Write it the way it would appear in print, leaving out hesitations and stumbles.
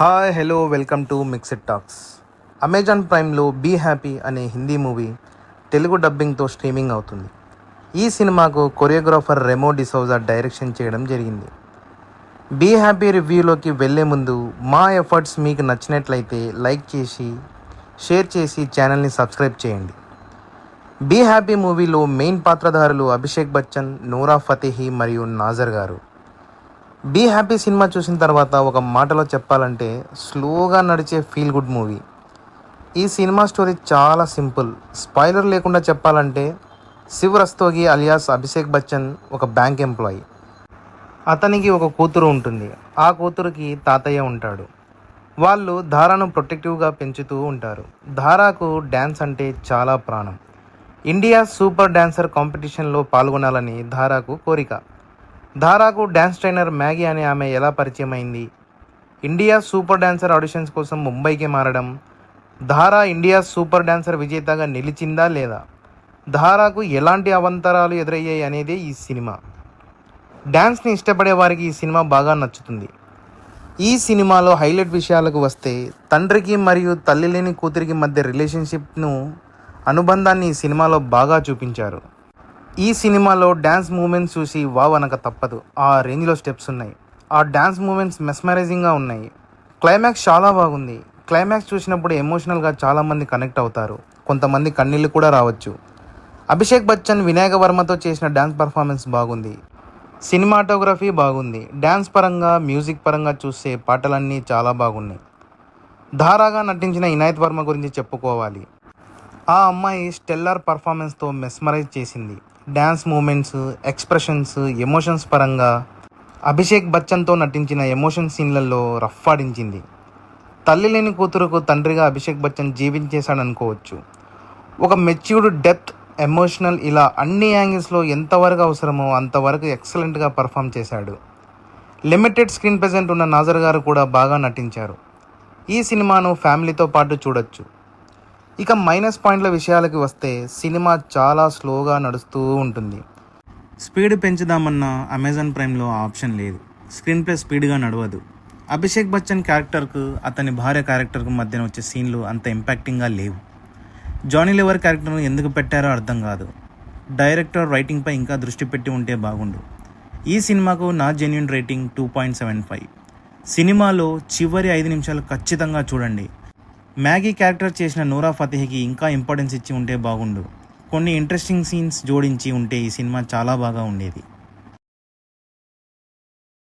Hi hello welcome to mixed talks. Amazon ప్రైమ్లో be happy అనే Hindi movie Telugu డబ్బింగ్తో streaming అవుతుంది. ఈ సినిమాకు కొరియోగ్రాఫర్ రెమో డిసౌజా డైరెక్షన్ చేయడం జరిగింది. బీ హ్యాపీ రివ్యూలోకి వెళ్ళే ముందు మా ఎఫర్ట్స్ మీకు నచ్చినట్లయితే లైక్ చేసి షేర్ చేసి ఛానల్ని సబ్స్క్రైబ్ చేయండి. బీ హ్యాపీ మూవీలో మెయిన్ పాత్రధారులు అభిషేక్ బచ్చన్, నూరా ఫతేహి మరియు నాజర్ గారు. బీ హ్యాపీ సినిమా చూసిన తర్వాత ఒక మాటలో చెప్పాలంటే స్లోగా నడిచే ఫీల్ గుడ్ మూవీ. ఈ సినిమా స్టోరీ చాలా సింపుల్. స్పాయిలర్ లేకుండా చెప్పాలంటే శివ్ రస్తోగి అలియాస్ అభిషేక్ బచ్చన్ ఒక బ్యాంక్ ఎంప్లాయీ. అతనికి ఒక కూతురు ఉంటుంది. ఆ కూతురుకి తాతయ్య ఉంటాడు. వాళ్ళు ధారాను ప్రొటెక్టివ్గా పెంచుతూ ఉంటారు. ధారాకు డ్యాన్స్ అంటే చాలా ప్రాణం. ఇండియా సూపర్ డాన్సర్ కాంపిటీషన్లో పాల్గొనాలని ధారాకు కోరిక. ధారాకు డ్యాన్స్ ట్రైనర్ మ్యాగీ అనే ఆమె ఎలా పరిచయం అయింది, ఇండియా సూపర్ డాన్సర్ ఆడిషన్స్ కోసం ముంబైకి మారడం, ధారా ఇండియా సూపర్ డాన్సర్ విజేతగా నిలిచిందా లేదా, ధారాకు ఎలాంటి అవంతరాలు ఎదురయ్యాయి అనేది ఈ సినిమా. డ్యాన్స్ని ఇష్టపడే వారికి ఈ సినిమా బాగా నచ్చుతుంది. ఈ సినిమాలో హైలైట్ విషయాలకు వస్తే తండ్రికి మరియు తల్లి లేని కూతురికి మధ్య రిలేషన్షిప్ను అనుబంధాన్ని ఈ సినిమాలో బాగా చూపించారు. ఈ సినిమాలో డ్యాన్స్ మూమెంట్స్ చూసి వావ్ అనక తప్పదు. ఆ రేంజ్లో స్టెప్స్ ఉన్నాయి. ఆ డ్యాన్స్ మూమెంట్స్ మెస్మరైజింగ్గా ఉన్నాయి. క్లైమాక్స్ చాలా బాగుంది. క్లైమాక్స్ చూసినప్పుడు ఎమోషనల్గా చాలామంది కనెక్ట్ అవుతారు. కొంతమంది కన్నీళ్ళు కూడా రావచ్చు. అభిషేక్ బచ్చన్, వినాయక వర్మతో చేసిన డ్యాన్స్ పర్ఫార్మెన్స్ బాగుంది. సినిమాటోగ్రఫీ బాగుంది. డ్యాన్స్ పరంగా, మ్యూజిక్ పరంగా చూస్తే పాటలన్నీ చాలా బాగున్నాయి. ధారాగా నటించిన ఇనాయత్ వర్మ గురించి చెప్పుకోవాలి. ఆ అమ్మాయి స్టెల్లార్ పర్ఫార్మెన్స్తో మెస్మరైజ్ చేసింది. డ్యాన్స్ మూమెంట్స్, ఎక్స్ప్రెషన్స్, ఎమోషన్స్ పరంగా అభిషేక్ బచ్చన్తో నటించిన ఎమోషన్ సీన్లలో రఫ్ఫాడించింది. తల్లి లేని కూతురుకు తండ్రిగా అభిషేక్ బచ్చన్ జీవించేశాడనుకోవచ్చు. ఒక మెచ్యూర్డ్, డెప్త్, ఎమోషనల్, ఇలా అన్ని యాంగిల్స్లో ఎంతవరకు అవసరమో అంతవరకు ఎక్సలెంట్గా పర్ఫామ్ చేశాడు. లిమిటెడ్ స్క్రీన్ ప్రెజెంట్ ఉన్న నాజర్ గారు కూడా బాగా నటించారు. ఈ సినిమాను ఫ్యామిలీతో పాటు చూడొచ్చు. ఇక మైనస్ పాయింట్ల విషయాలకి వస్తే సినిమా చాలా స్లోగా నడుస్తూ ఉంటుంది. స్పీడ్ పెంచుదామన్నా అమెజాన్ ప్రైమ్లో ఆప్షన్ లేదు. స్క్రీన్ ప్లే స్పీడ్గా నడవదు. అభిషేక్ బచ్చన్ క్యారెక్టర్కు అతని భార్య క్యారెక్టర్కు మధ్యన వచ్చే సీన్లు అంత ఇంపాక్టింగ్గా లేవు. జానీ లివర్ క్యారెక్టర్ను ఎందుకు పెట్టారో అర్థం కాదు. డైరెక్టర్ రైటింగ్పై ఇంకా దృష్టి పెట్టి ఉంటే బాగుండు. ఈ సినిమాకు నా జెన్యూన్ రేటింగ్ 2.75. సినిమాలో చివరి 5 నిమిషాలు ఖచ్చితంగా చూడండి. మ్యాగీ క్యారెక్టర్ చేసిన నూరా ఫతేహికి ఇంకా ఇంపార్టెన్స్ ఇచ్చి ఉంటే బాగుండు. కొన్ని ఇంట్రెస్టింగ్ సీన్స్ జోడించి ఉంటే ఈ సినిమా చాలా బాగా ఉండేది.